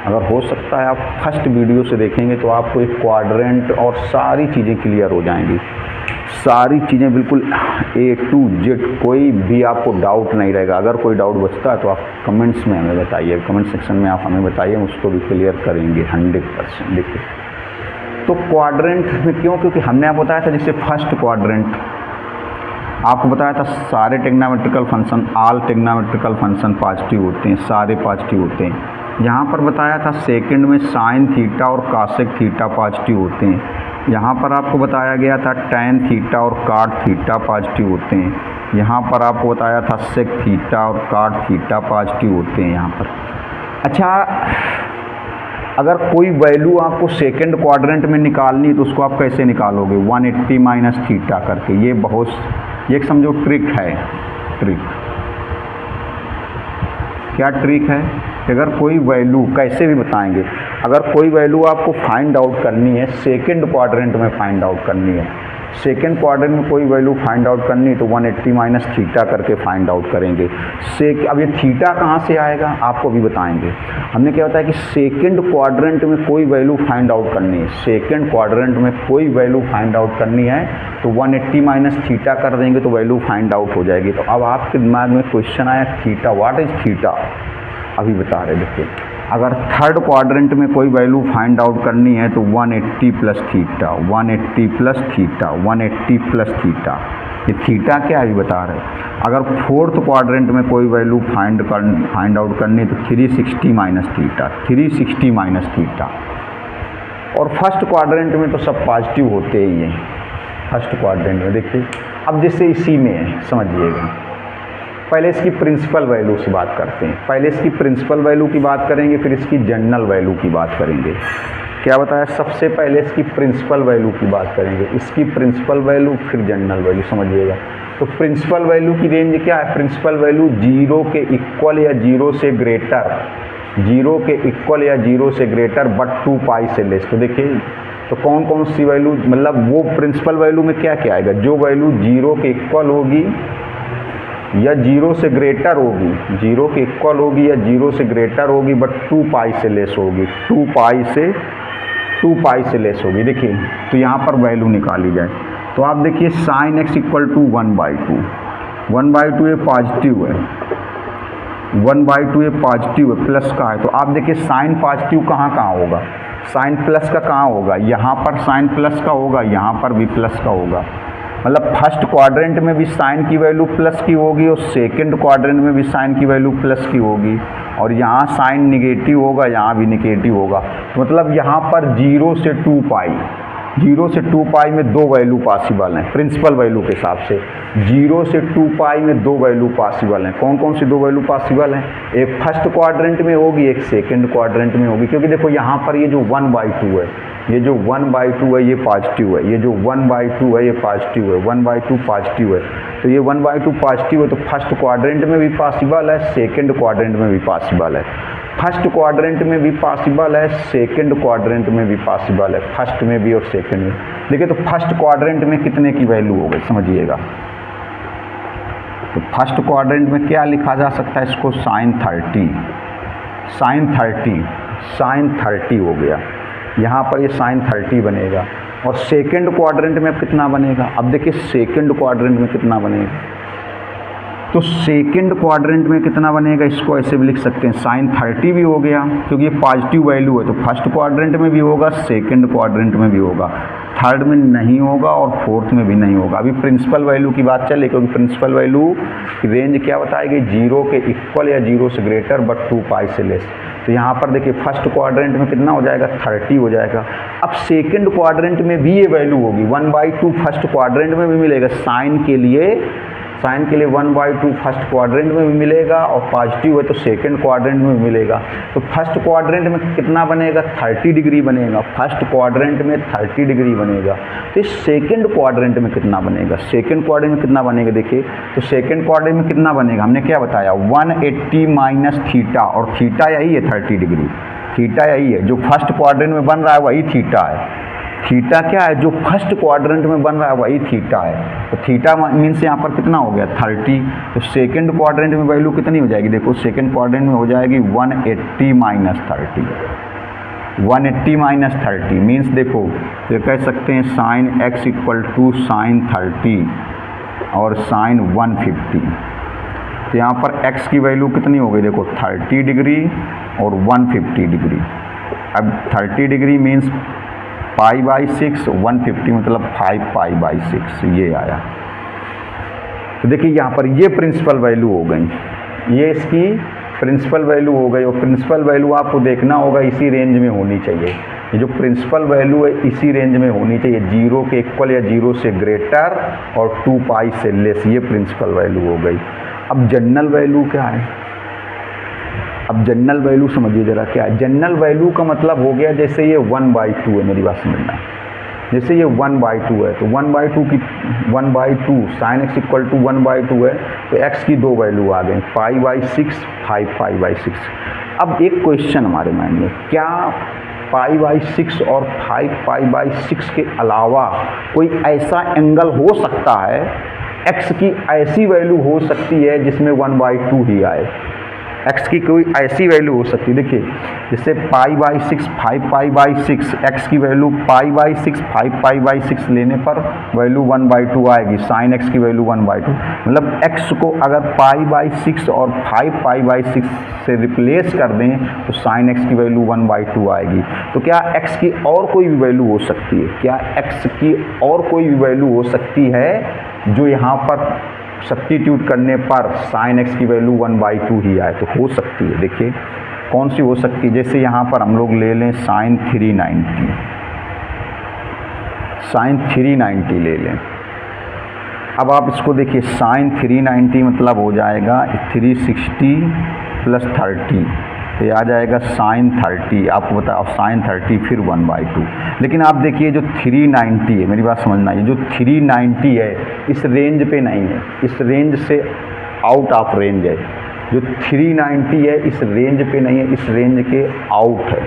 अगर हो सकता है आप फर्स्ट वीडियो से देखेंगे तो आपको एक क्वाड्रेंट और सारी चीज़ें क्लियर हो जाएंगी, सारी चीज़ें बिल्कुल A to Z, कोई भी आपको डाउट नहीं रहेगा। अगर कोई डाउट बचता है तो आप कमेंट्स में हमें बताइए, कमेंट सेक्शन में आप हमें बताइए, हम उसको भी क्लियर करेंगे 100%। देखिए तो क्वाड्रेंट में क्यों, क्योंकि हमने आपको बताया था जैसे फर्स्ट क्वाड्रेंट आपको बताया था सारे trigonometrical function, all trigonometrical function positive होते हैं, सारे पॉजिटिव होते हैं। यहाँ पर बताया था सेकंड में साइन थीटा और कासेक थीटा पॉजिटिव होते हैं। यहाँ पर आपको बताया गया था टैन थीटा और काट थीटा पॉजिटिव होते हैं। यहाँ पर आपको बताया था सेक थीटा और काट थीटा पॉजिटिव होते हैं यहाँ पर। अच्छा अगर कोई वैल्यू आपको सेकंड क्वाड्रेंट में निकालनी है तो उसको आप कैसे निकालोगे, 180 माइनस थीटा करके। ये बहुत, ये समझो ट्रिक है। ट्रिक क्या ट्रिक है, अगर कोई वैल्यू, कैसे भी बताएंगे, अगर कोई वैल्यू आपको फाइंड आउट करनी है, सेकंड क्वाड्रेंट में फाइंड आउट करनी है, सेकेंड क्वाड्रेंट में कोई वैल्यू फाइंड आउट करनी तो 180 माइनस थीटा करके फाइंड आउट करेंगे। अब ये थीटा कहाँ से आएगा आपको भी बताएंगे। हमने क्या बताया कि सेकेंड क्वाड्रेंट में कोई वैल्यू फाइंड आउट करनी है, सेकेंड क्वाड्रेंट में कोई वैल्यू फाइंड आउट करनी है तो 180 माइनस थीटा कर देंगे तो वैल्यू फाइंड आउट हो जाएगी। तो अब आपके दिमाग में क्वेश्चन आया थीटा, व्हाट इज थीटा, अभी बता रहे। देखिए अगर थर्ड क्वाड्रेंट में कोई वैल्यू फाइंड आउट करनी है तो 180 plus theta, 180 plus theta, 180 plus theta, ये थीटा क्या है बता रहे। अगर फोर्थ क्वाड्रेंट में कोई वैल्यू फाइंड आउट करनी है तो 360 माइनस थीटा, 360 माइनस थीटा। और फर्स्ट क्वाड्रेंट में तो सब पॉजिटिव होते ही हैं, फर्स्ट क्वाड्रेंट में। देखिए अब जैसे इसी में है समझिएगा, पहले इसकी प्रिंसिपल वैल्यू से बात करते हैं, पहले इसकी प्रिंसिपल वैल्यू की बात करेंगे फिर इसकी जनरल वैल्यू की बात करेंगे। क्या बताया, सबसे पहले इसकी प्रिंसिपल वैल्यू की बात करेंगे, इसकी प्रिंसिपल वैल्यू फिर जनरल वैल्यू, समझिएगा। तो प्रिंसिपल वैल्यू की रेंज क्या है, प्रिंसिपल वैल्यू 0 के इक्वल या 0 से ग्रेटर, 0 के इक्वल या 0 से ग्रेटर बट 2 पाई से लेस। तो देखिए तो कौन कौन सी वैल्यू, मतलब वो प्रिंसिपल वैल्यू में क्या क्या आएगा, जो वैल्यू 0 के इक्वल होगी या 0 से ग्रेटर होगी, 0 के इक्वल होगी या 0 से ग्रेटर होगी बट 2 पाई से लेस होगी, 2 पाई से लेस होगी। देखिए तो यहाँ पर वैल्यू निकाली जाए तो आप देखिए साइन x इक्वल टू 1/2, 1/2 ये पॉजिटिव है, 1/2 ये पॉजिटिव है, प्लस का है। तो आप देखिए साइन पॉजिटिव कहाँ कहाँ होगा, साइन प्लस का कहाँ होगा, यहाँ पर साइन प्लस का होगा, यहाँ पर भी प्लस का होगा। मतलब फर्स्ट क्वाड्रेंट में भी साइन की वैल्यू प्लस की होगी और सेकंड क्वाड्रेंट में भी साइन की वैल्यू प्लस की होगी, और यहाँ साइन निगेटिव होगा, यहाँ भी निगेटिव होगा। तो मतलब यहाँ पर 0 से 2 पाई, 0 से 2 पाई में दो वैल्यू पॉसिबल हैं प्रिंसिपल वैल्यू के हिसाब से। 0 से 2 पाई में दो वैल्यू पॉसिबल हैं। कौन कौन सी दो वैल्यू पॉसिबल हैं, एक फर्स्ट क्वाड्रेंट में होगी, एक सेकंड क्वाड्रेंट में होगी। क्योंकि देखो यहाँ पर ये जो 1/2 है, ये जो 1/2 है ये पॉजिटिव है, ये जो 1/2 है ये पॉजिटिव है, 1/2 पॉजिटिव है। तो ये 1/2 पॉजिटिव है तो फर्स्ट क्वाड्रेंट में भी पॉसिबल है, सेकंड क्वाड्रेंट में भी पॉसिबल है। फर्स्ट क्वाड्रेंट में भी पॉसिबल है, सेकंड क्वाड्रेंट में भी पॉसिबल है, फर्स्ट में भी और सेकंड में। देखिए तो फर्स्ट क्वाड्रेंट में कितने की वैल्यू हो गई समझिएगा। तो फर्स्ट क्वाड्रेंट में क्या लिखा जा सकता है, इसको साइन 30 हो गया, यहाँ पर ये साइन 30 बनेगा। और सेकंड क्वाड्रेंट में कितना बनेगा, अब देखिए सेकंड क्वाड्रेंट में कितना बनेगा। तो सेकंड क्वाड्रेंट में कितना बनेगा, इसको ऐसे भी लिख सकते हैं, साइन 30 भी हो गया क्योंकि ये पॉजिटिव वैल्यू है। तो फर्स्ट क्वाड्रेंट में भी होगा, सेकंड क्वाड्रेंट में भी होगा, थर्ड में नहीं होगा और फोर्थ में भी नहीं होगा। अभी प्रिंसिपल वैल्यू की बात चले क्योंकि प्रिंसिपल वैल्यू की रेंज क्या बताएगी, 0 के इक्वल या 0 से ग्रेटर बट 2 पाई से लेस। तो यहाँ पर देखिए फर्स्ट क्वाड्रेंट में कितना हो जाएगा, 30 हो जाएगा। अब सेकंड क्वाड्रेंट में भी ये वैल्यू होगी, 1/2 फर्स्ट क्वाड्रेंट में भी मिलेगा, साइन के लिए 1/2 फर्स्ट क्वाड्रेंट में भी मिलेगा और पॉजिटिव है तो सेकंड क्वाड्रेंट में भी मिलेगा। तो फर्स्ट क्वाड्रेंट में कितना बनेगा, 30 डिग्री बनेगा, फर्स्ट क्वाड्रेंट में 30 डिग्री बनेगा। तो इस सेकंड क्वाड्रेंट में कितना बनेगा, सेकंड क्वाड्रेंट में कितना बनेगा, देखिए तो सेकंड क्वाड्रेंट में कितना बनेगा, हमने क्या बताया 180 माइनस थीटा, और थीटा यही है 30 डिग्री, थीटा यही है जो फर्स्ट क्वाड्रेंट में बन रहा है वही थीटा है। थीटा क्या है, जो फर्स्ट क्वाड्रेंट में बन रहा है वही थीटा है। तो थीटा मीन्स यहाँ पर कितना हो गया 30। तो सेकंड क्वाड्रेंट में वैल्यू कितनी हो जाएगी, देखो सेकंड क्वाड्रेंट में हो जाएगी 180 माइनस 30, 180 माइनस 30 मीन्स देखो ये कह सकते हैं sine x equal to sine 30 और साइन 150। तो यहाँ पर x की वैल्यू कितनी हो गई, देखो 30 डिग्री और 150 डिग्री। अब 30 डिग्री मीन्स π/6, 150 मतलब 5π/6 ये आया। तो देखिए यहाँ पर ये प्रिंसिपल वैल्यू हो गई, ये इसकी प्रिंसिपल वैल्यू हो गई। और प्रिंसिपल वैल्यू आपको देखना होगा इसी रेंज में होनी चाहिए, ये जो प्रिंसिपल वैल्यू है इसी रेंज में होनी चाहिए, 0 के इक्वल या 0 से ग्रेटर और 2 पाई से लेस, ये प्रिंसिपल वैल्यू हो गई। अब जनरल वैल्यू क्या है, अब जनरल वैल्यू समझिए जरा क्या है। जनरल वैल्यू का मतलब हो गया जैसे ये 1/2 है, मेरी बात समझना, जैसे ये 1/2 है तो 1/2 साइन x इक्वल टू 1/2 है तो x की दो वैल्यू आ गई, π/6, 5π/6। अब एक क्वेश्चन हमारे माइंड में, क्या π/6 और 5π/6 के अलावा कोई ऐसा एंगल हो सकता है, x की ऐसी वैल्यू हो सकती है जिसमें 1/2 ही आए। x की कोई ऐसी वैल्यू हो सकती है, देखिए जैसे π/6 5π/6, x की वैल्यू π/6 5π/6 लेने पर वैल्यू 1/2 आएगी, sin x की वैल्यू 1/2। मतलब x को अगर π/6 और 5π/6 से रिप्लेस कर दें तो sin x की वैल्यू 1/2 आएगी। तो क्या x की और कोई भी वैल्यू हो सकती है? क्या x की और कोई भी वैल्यू हो सकती है जो यहाँ पर सब्स्टिट्यूट करने पर sin x की वैल्यू 1/2 ही आए? तो हो सकती है, देखिए कौन सी हो सकती है। जैसे यहाँ पर हम लोग ले लें sin 390 ले लें। अब आप इसको देखिए, sin 390 मतलब हो जाएगा 360 + 30, तो ये आ जाएगा sin 30। आपको बताओ sin 30 फिर 1/2। लेकिन आप देखिए जो 390 है, मेरी बात समझना, ये जो 390 है इस रेंज पे नहीं है, इस रेंज से आउट ऑफ रेंज है। जो 390 है इस रेंज पे नहीं है, इस रेंज के आउट है,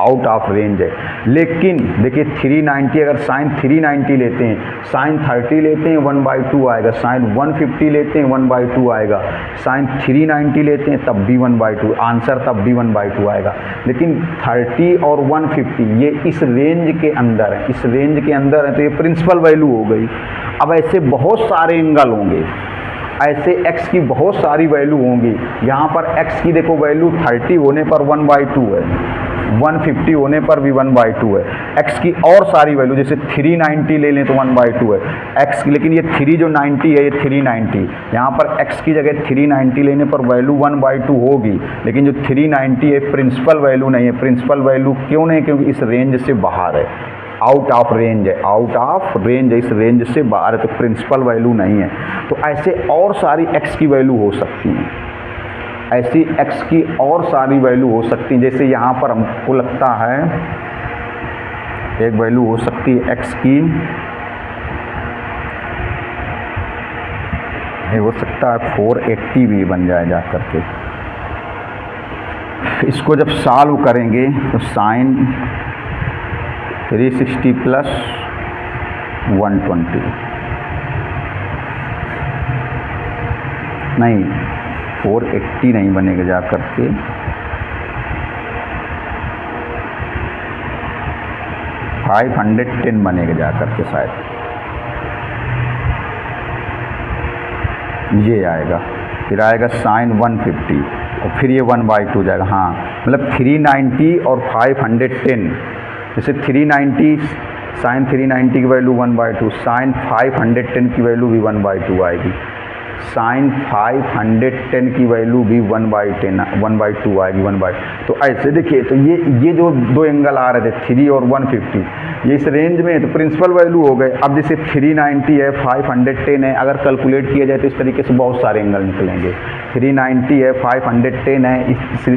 आउट ऑफ रेंज है। लेकिन देखिए 390 अगर sin 390 लेते हैं, sin 30 लेते हैं 1/2 आएगा, sin 150 लेते हैं 1/2 आएगा, sin 390 लेते हैं तब भी 1/2, आंसर तब भी 1/2 आएगा। लेकिन 30 और 150 ये इस रेंज के अंदर है, इस रेंज के अंदर है, तो ये प्रिंसिपल वैल्यू हो गई। अब ऐसे बहुत सारे एंगल होंगे, ऐसे x की बहुत सारी वैल्यू होंगी। यहाँ पर x की देखो वैल्यू 30 होने पर 1/2 है, 150 होने पर भी 1/2 है। x की और सारी वैल्यू जैसे 390 ले लें तो 1/2 है x की, लेकिन ये 3 जो 90 है ये 390, यहाँ पर x की जगह 390 लेने पर वैल्यू 1/2 होगी। लेकिन जो 390 है प्रिंसिपल वैल्यू नहीं है। प्रिंसिपल वैल्यू क्यों नहीं? क्योंकि इस रेंज से बाहर है, आउट ऑफ रेंज है, आउट ऑफ रेंज है, इस रेंज से बाहर है, तो प्रिंसिपल वैल्यू नहीं है। तो ऐसे और सारी x की वैल्यू हो सकती हैं, ऐसी x की और सारी वैल्यू हो सकती है। जैसे यहाँ पर हमको लगता है एक वैल्यू हो सकती है x की, ये हो सकता है 480 भी बन जाए जा करके। इसको जब सॉल्व करेंगे तो sin 360 + 120 नहीं, 480 नहीं बनेगा जा करके, 510 बनेगा जा करके शायद, ये आएगा। फिर आएगा sin 150 और फिर ये 1/2 जाएगा। हाँ, मतलब 390 और 510, जैसे 390 sin 390 की वैल्यू 1/2, sin 510 की वैल्यू भी 1/2 आएगी, sin 510 की वैल्यू भी 1/2 आएगी, 1/2। तो ऐसे देखिए, तो ये जो दो एंगल आ रहे थे 3 और 150, ये इस रेंज में है, तो प्रिंसिपल वैल्यू हो गए। अब जैसे 390 है, 510 है, अगर कैलकुलेट किया जाए तो इस तरीके से बहुत सारे एंगल निकलेंगे। 390 है, 510 है,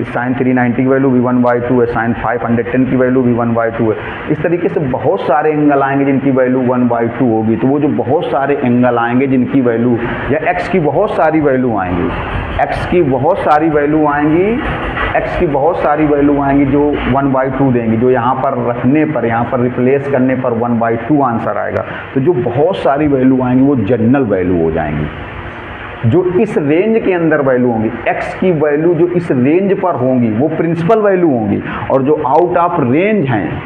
sin 390 की वैल्यू भी 1/2 है, sin 510 की वैल्यू भी 1/2 है। इस तरीके से बहुत सारे एंगल आएंगे जिनकी वैल्यू 1/2 होगी। तो वो जो बहुत सारे एंगल आएंगे जिनकी वैल्यू, या x की बहुत सारी वैल्यू आएंगी, x की बहुत सारी वैल्यू आएंगी, x की बहुत सारी वैल्यू आएंगी जो 1/2 देंगी, जो यहाँ पर रखने पर, यहाँ पर रिप्लेस करने पर 1/2 आंसर आएगा। तो जो बहुत सारी वैल्यू आएंगी वो जनरल वैल्यू हो जाएंगी। जो इस रेंज के अंदर वैल्यू होंगी, x की वैल्यू जो इस रेंज पर होंगी वो प्रिंसिपल वैल्यू होंगी, और जो आउट ऑफ रेंज हैं,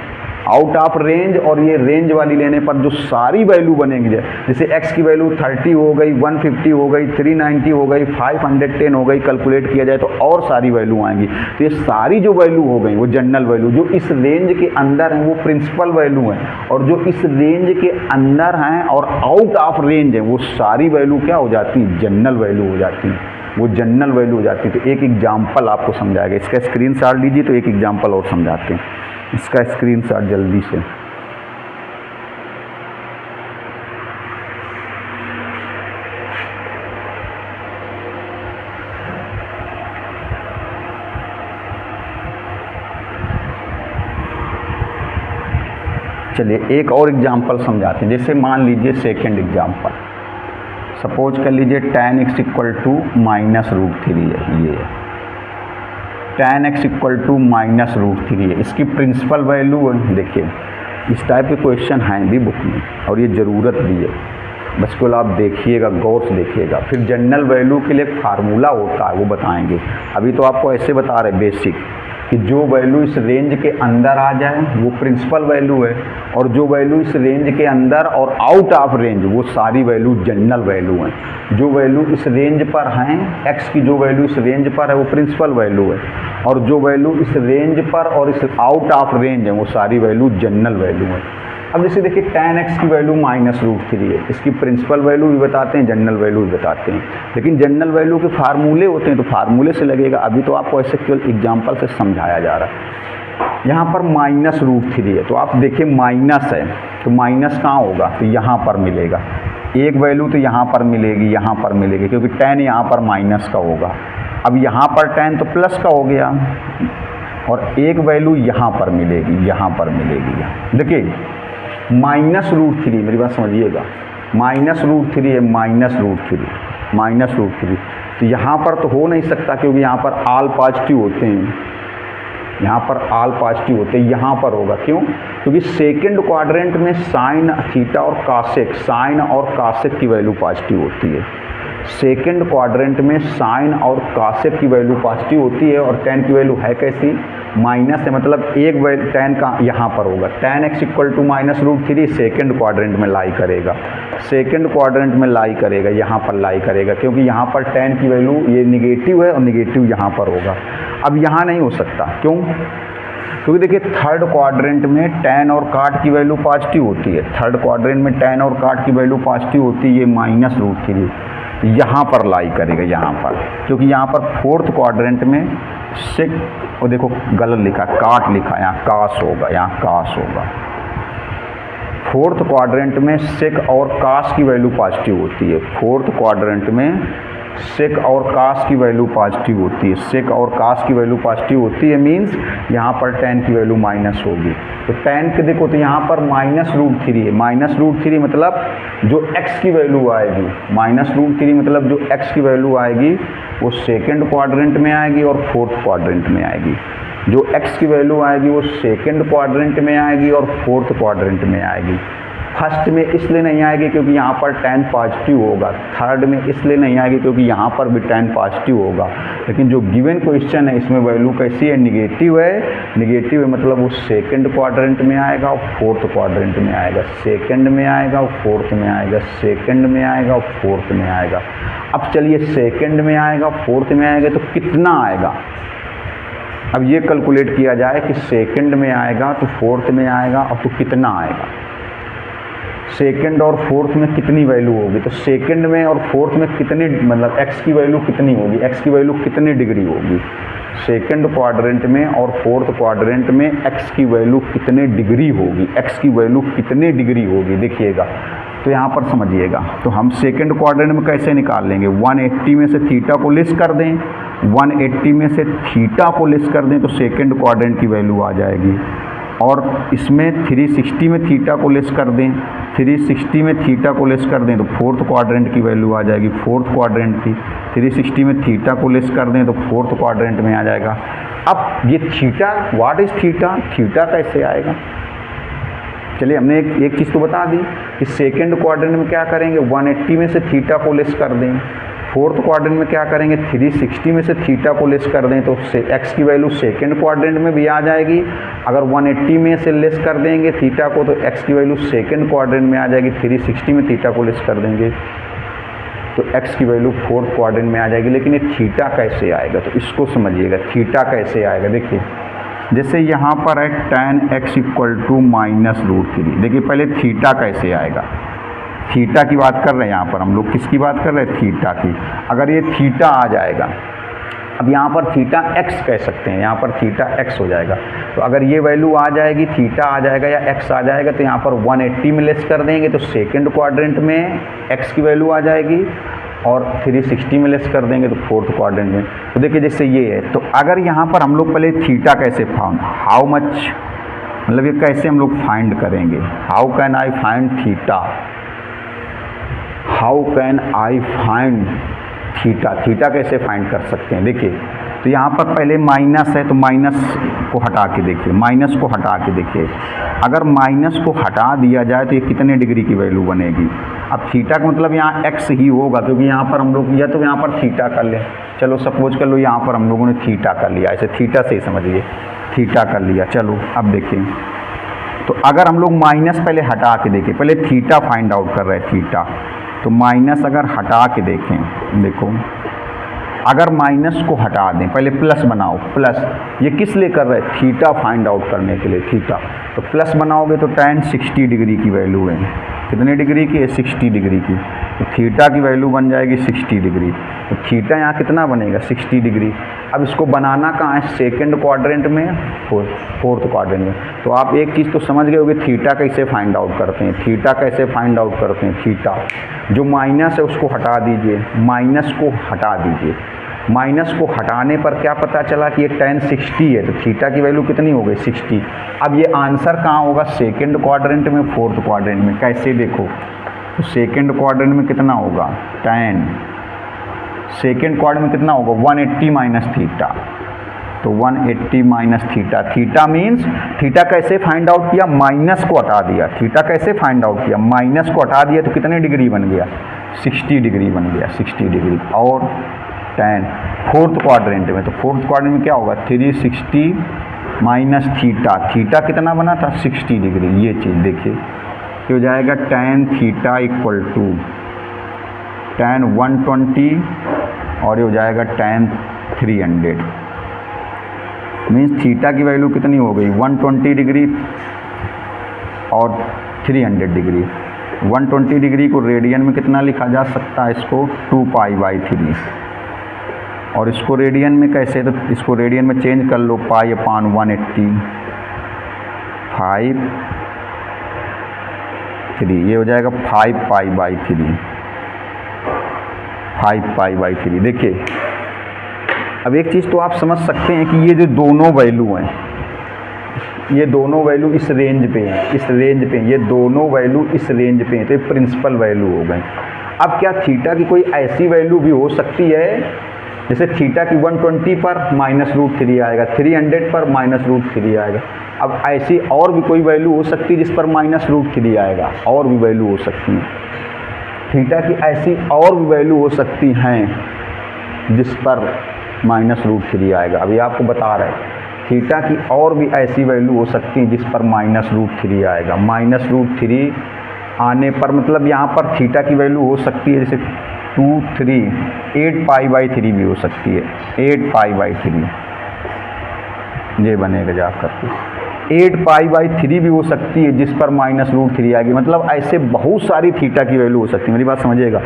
आउट ऑफ रेंज और ये रेंज वाली लेने पर जो सारी वैल्यू बनेंगी, जैसे x की वैल्यू 30 हो गई, 150 हो गई, 390 हो गई, 510 हो गई, कैलकुलेट किया जाए तो और सारी वैल्यू आएंगी। तो ये सारी जो वैल्यू हो गई वो जनरल वैल्यू, जो इस रेंज के अंदर हैं वो प्रिंसिपल वैल्यू हैं, और जो इस रेंज के अंदर हैं और आउट ऑफ रेंज है वो सारी वैल्यू क्या हो जाती है? जनरल वैल्यू हो जाती है, वो जनरल वैल्यू हो जाती है। तो एक एग्जाम्पल आपको समझाएगा, इसका स्क्रीनशॉट लीजिए, तो एक एग्जाम्पल और समझाते हैं, इसका स्क्रीनशॉट जल्दी से। चलिए एक और एग्जाम्पल समझाते हैं। जैसे मान लीजिए सेकेंड एग्जाम्पल, सपोज कर लीजिए tan x = -√3 है, ये tan x इक्वल टू -√3 है, इसकी प्रिंसिपल वैल्यू है। देखिए इस टाइप के क्वेश्चन हैं भी बुक में और ये ज़रूरत भी है, बस को आप देखिएगा, गौर से देखिएगा। फिर जनरल वैल्यू के लिए फार्मूला होता है, वो बताएंगे। अभी तो आपको ऐसे बता रहे बेसिक कि जो वैल्यू इस रेंज के अंदर आ जाए वो प्रिंसिपल वैल्यू है, और जो वैल्यू इस रेंज के अंदर और आउट ऑफ रेंज वो सारी वैल्यू जनरल वैल्यू हैं। जो वैल्यू इस रेंज पर हैं, x की जो वैल्यू इस रेंज पर है वो प्रिंसिपल वैल्यू है, और जो वैल्यू इस रेंज पर और इस आउट ऑफ रेंज है वो सारी वैल्यू जनरल वैल्यू है। अब जैसे देखिए tan x की वैल्यू -√3 है, इसकी प्रिंसिपल वैल्यू भी बताते हैं, जनरल वैल्यू भी बताते हैं, लेकिन जनरल वैल्यू के फार्मूले होते हैं तो फार्मूले से लगेगा। अभी तो आपको ऐसे केवल एग्जाम्पल से समझाया जा रहा है। यहाँ पर -√3 है तो आप देखिए माइनस है तो माइनस कहाँ होगा, तो यहाँ पर मिलेगा। एक वैल्यू तो यहाँ पर मिलेगी, यहाँ पर मिलेगी, क्योंकि tan यहाँ पर माइनस का होगा। अब यहाँ पर tan तो प्लस का हो गया, और एक वैल्यू यहाँ पर मिलेगी, यहाँ पर मिलेगी। देखिए -√3, मेरी बात समझिएगा, -√3 है, -√3 तो यहाँ पर तो हो नहीं सकता, क्योंकि यहाँ पर ऑल पॉजिटिव होते हैं, यहाँ पर ऑल पॉजिटिव होते हैं, यहाँ पर होगा। क्यों? क्योंकि सेकंड क्वाड्रेंट में साइन थीटा और कासेक, साइन और कासेक की वैल्यू पॉजिटिव होती है। सेकंड क्वाड्रेंट में साइन और कासेक की वैल्यू पॉजिटिव होती है, और tan की वैल्यू है कैसी, माइनस है, मतलब एक वैल्यू tan का यहाँ पर होगा। tan x equal to -√3 second quadrant में लाई करेगा, सेकेंड क्वाड्रेंट में लाई करेगा, यहाँ पर लाई करेगा, क्योंकि यहाँ पर tan की वैल्यू ये निगेटिव है और निगेटिव यहाँ पर होगा। अब यहाँ नहीं हो सकता, क्यों? क्योंकि देखिए थर्ड क्वाड्रेंट में tan और cot की वैल्यू पॉजिटिव होती है, थर्ड क्वाड्रेंट में tan और cot की वैल्यू पॉजिटिव होती है, ये -√3 यहाँ पर लाई करेगा, यहाँ पर, क्योंकि यहाँ पर फोर्थ क्वाड्रेंट में सेक, और देखो गलत लिखा, काट लिखा, यहाँ कास होगा, यहाँ कास होगा। फोर्थ क्वाड्रेंट में सेक और कास की वैल्यू पॉजिटिव होती है, फोर्थ क्वाड्रेंट में सेक और कास की वैल्यू पॉजिटिव होती है, सेक और कास की वैल्यू पॉजिटिव होती है, मीन्स यहाँ पर tan की वैल्यू माइनस होगी। तो tan के देखो तो यहाँ पर -√3 है, -√3 मतलब जो x की वैल्यू आएगी, -√3 मतलब जो x की वैल्यू आएगी वो सेकंड क्वाड्रेंट में आएगी और फोर्थ क्वाड्रेंट में आएगी। जो x की वैल्यू आएगी वो सेकंड क्वाड्रेंट में आएगी और फोर्थ क्वाड्रेंट में आएगी। फर्स्ट में इसलिए नहीं आएगी क्योंकि यहाँ पर tan पॉजिटिव होगा, थर्ड में इसलिए नहीं आएगी क्योंकि यहाँ पर भी tan पॉजिटिव होगा। लेकिन जो गिवन क्वेश्चन है इसमें वैल्यू कैसी है, निगेटिव है, निगेटिव है मतलब वो सेकंड क्वाड्रेंट में आएगा और फोर्थ क्वाड्रेंट में आएगा, सेकंड में आएगा और फोर्थ में आएगा, सेकंड में आएगा और फोर्थ में आएगा। अब चलिए सेकंड में आएगा, फोर्थ में आएगा तो कितना आएगा, अब ये कैलकुलेट किया जाए कि सेकंड में आएगा तो फोर्थ में आएगा और तो कितना आएगा, सेकंड और फोर्थ में कितनी वैल्यू होगी, तो सेकंड में और फोर्थ में कितनी, मतलब x की वैल्यू कितनी होगी, x की वैल्यू कितनी डिग्री होगी, सेकंड क्वाड्रेंट में और फोर्थ क्वाड्रेंट में x की वैल्यू कितने डिग्री होगी, x की वैल्यू कितनी डिग्री होगी देखिएगा। तो यहाँ पर समझिएगा, तो हम सेकंड क्वाड्रेंट में कैसे निकाल लेंगे, 180 में से थीटा को लेस कर दें, 180 में से थीटा को लेस कर दें तो सेकंड क्वाड्रेंट की वैल्यू आ जाएगी, और इसमें 360 में थीटा को लेस कर दें, 360 में थीटा को लेस कर दें तो फोर्थ क्वाड्रेंट की वैल्यू आ जाएगी, फोर्थ क्वाड्रेंट की 360 में थीटा को लेस कर दें तो फोर्थ क्वाड्रेंट में आ जाएगा। अब ये theta, what is theta, theta कैसे आएगा, चलिए हमने एक चीज़ तो बता दी कि सेकंड क्वाड्रेंट में क्या करेंगे, 180 में से थीटा को लेस कर दें, फोर्थ क्वाड्रेंट में क्या करेंगे, 360 में से थीटा को लेस कर दें तो x की वैल्यू सेकंड क्वाड्रेंट में भी आ जाएगी। अगर 180 में से लेस कर देंगे थीटा को तो x की वैल्यू सेकंड क्वाड्रेंट में आ जाएगी, 360 में थीटा को लेस कर देंगे तो x की वैल्यू फोर्थ क्वाड्रेंट में आ जाएगी। लेकिन ये थीटा कैसे आएगा, तो इसको समझिएगा, थीटा कैसे आएगा। देखिए जैसे यहाँ पर है tan x इक्वल टू -√3, देखिए पहले थीटा कैसे आएगा, थीटा की बात कर रहे हैं यहाँ पर हम लोग, किसकी बात कर रहे हैं, थीटा की। अगर ये थीटा आ जाएगा, अब यहाँ पर थीटा x कह सकते हैं, यहाँ पर थीटा x हो जाएगा, तो अगर ये वैल्यू आ जाएगी, थीटा आ जाएगा या x आ जाएगा तो यहाँ पर 180 में लेस कर देंगे तो सेकंड क्वाड्रेंट में x की वैल्यू आ जाएगी, और 360 में लेस कर देंगे तो फोर्थ क्वाड्रेंट में। तो देखिए जैसे ये है, तो अगर यहाँ पर हम लोग पहले थीटा कैसे फाउंड, हाउ मच, मतलब ये कैसे हम लोग फाइंड करेंगे, how can I find theta, how can I find theta, theta कैसे फाइंड कर सकते हैं। देखिए तो यहाँ पर पहले माइनस है तो माइनस को हटा के देखिए, माइनस को हटा के देखिए। अगर माइनस को हटा दिया जाए तो ये कितने डिग्री की वैल्यू बनेगी। अब थीटा का मतलब यहाँ एक्स ही होगा, क्योंकि यहाँ पर हम लोग या तो यहाँ पर थीटा कर लें, चलो सपोज कर लो यहाँ पर हम लोगों ने थीटा कर लिया, ऐसे थीटा से ही समझिए, थीटा कर लिया। चलो अब देखें, तो अगर हम लोग माइनस पहले हटा के देखें, पहले थीटा फाइंड आउट कर रहे हैं, थीटा, तो माइनस अगर हटा के देखें, देखो अगर माइनस को हटा दें, पहले प्लस बनाओ, प्लस, ये किस लिए कर रहे हैं, थीटा फाइंड आउट करने के लिए, थीटा, तो प्लस बनाओगे तो tan 60 डिग्री की वैल्यू है, कितने डिग्री की है, 60 डिग्री की, तो थीटा की वैल्यू बन जाएगी 60 डिग्री। तो थीटा यहाँ कितना बनेगा, 60 डिग्री। अब इसको बनाना कहाँ है, सेकंड क्वाड्रेंट में, फोर्थ क्वाड्रेंट में। तो आप एक चीज़ तो समझ गए होगे, थीटा कैसे फाइंड आउट करते हैं, थीटा कैसे फाइंड आउट करते हैं। थीटा जो माइनस है उसको हटा दीजिए, माइनस को हटा दीजिए, माइनस को हटाने पर क्या पता चला कि ये tan 60 है, तो थीटा की वैल्यू कितनी हो गई, 60। अब ये आंसर कहाँ होगा, सेकंड क्वाड्रेंट में, फोर्थ क्वाड्रेंट में। कैसे देखो, तो सेकंड क्वाड्रेंट में कितना होगा, tan, सेकंड क्वाड्रेंट में कितना होगा, 180 माइनस थीटा, तो 180 minus theta. Theta means, theta कैसे फाइंड आउट किया, माइनस को हटा दिया, थीटा कैसे फाइंड आउट किया, माइनस को हटा दिया, तो कितने डिग्री बन गया, 60 डिग्री बन गया, 60 डिग्री। और tan फोर्थ क्वाड्रेंट में, तो फोर्थ क्वाड्रेंट में क्या होगा, 360 माइनस थीटा, थीटा कितना बना था, 60 डिग्री। ये चीज़ देखिए, हो जाएगा tan theta equal to tan 120 और ये हो जाएगा tan 300। मीन्स थीटा की वैल्यू कितनी हो गई, 120 डिग्री और 300 डिग्री। 120 डिग्री को रेडियन में कितना लिखा जा सकता है, इसको 2π/3, और इसको रेडियन में कैसे, तो इसको रेडियन में चेंज कर लो, π/180, 5/3, ये हो जाएगा 5π/3, 5π/3। देखिए अब एक चीज़ तो आप समझ सकते हैं कि ये जो दोनों वैल्यू हैं, ये दोनों वैल्यू इस रेंज पे हैं, इस रेंज पे, ये दोनों वैल्यू इस रेंज पे हैं, तो ये प्रिंसिपल वैल्यू हो गई। अब क्या थीटा की कोई ऐसी वैल्यू भी हो सकती है, जैसे थीटा की 120 पर -√3 आएगा, 300 पर -√3 आएगा। अब ऐसी और भी कोई वैल्यू हो सकती है जिस पर -√3 आएगा, और भी वैल्यू हो सकती है थीटा की, ऐसी और भी वैल्यू हो सकती हैं जिस पर -√3 आएगा। अभी आपको बता रहे हैं, थीटा की और भी ऐसी वैल्यू हो सकती है जिस पर -√3 आएगा। -√3 आने पर मतलब यहाँ पर थीटा की वैल्यू हो सकती है जैसे 8π/3 भी हो सकती है, 8π/3 ये बनेगा जा करके, 8π/3 भी हो सकती है जिस पर -√3 आएगी। मतलब ऐसे बहुत सारी थीटा की वैल्यू हो सकती है, मेरी बात समझिएगा,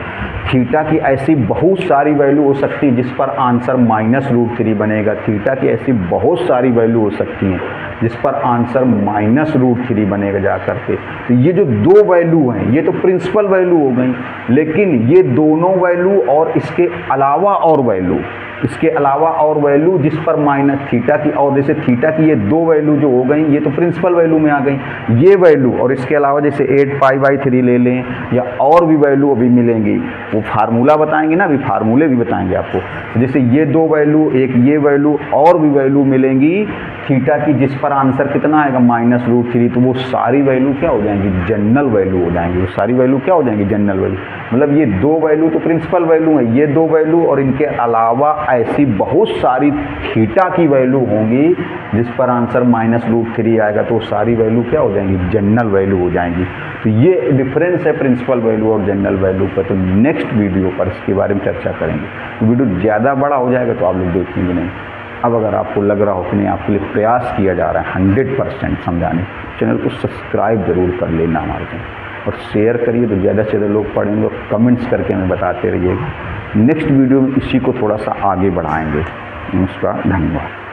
थीटा की ऐसी बहुत सारी वैल्यू हो सकती है जिस पर आंसर -√3 बनेगा। थीटा की ऐसी बहुत सारी वैल्यू हो सकती हैं जिस पर आंसर -√3 बनेगा जा करके। तो ये जो दो वैल्यू हैं ये तो प्रिंसिपल वैल्यू हो गई, लेकिन ये दोनों वैल्यू और इसके अलावा और वैल्यू, इसके अलावा और वैल्यू जिस पर माइनस थीटा की, और जैसे थीटा की ये दो वैल्यू जो हो गई ये तो प्रिंसिपल वैल्यू में आ गई, ये वैल्यू और इसके अलावा जैसे 8π/3 ले लें या और भी वैल्यू अभी मिलेंगी, वो फार्मूला बताएंगे ना, अभी फार्मूले भी बताएंगे आपको। जैसे ये दो वैल्यू, एक ये वैल्यू और भी वैल्यू मिलेंगी थीटा की जिस पर आंसर कितना आएगा -√3, तो वो सारी वैल्यू क्या हो जाएंगी, जनरल वैल्यू हो जाएंगी। वो सारी वैल्यू क्या हो जाएंगी, जनरल वैल्यू। मतलब ये दो वैल्यू तो प्रिंसिपल वैल्यू है, ये दो वैल्यू और इनके अलावा ऐसी बहुत सारी थीटा की वैल्यू होंगी जिस पर आंसर -√3 आएगा, तो सारी वैल्यू क्या हो जाएंगी, जनरल वैल्यू हो जाएंगी। तो ये डिफरेंस है प्रिंसिपल वैल्यू और जनरल वैल्यू पर। तो नेक्स्ट वीडियो पर इसके बारे में चर्चा करेंगे। वीडियो ज़्यादा बड़ा हो जाएगा तो आप लोग देखेंगे नहीं। अब अगर आपको लग रहा हो कि नहीं आपके लिए प्रयास किया जा रहा है 100% समझाने, चैनल को सब्सक्राइब जरूर कर लेना हमारे चैनल और शेयर करिए तो ज़्यादा से ज़्यादा लोग पढ़ेंगे, और कमेंट्स करके हमें बताते रहिएगा। नेक्स्ट वीडियो में इसी को थोड़ा सा आगे बढ़ाएंगे। नमस्कार, धन्यवाद।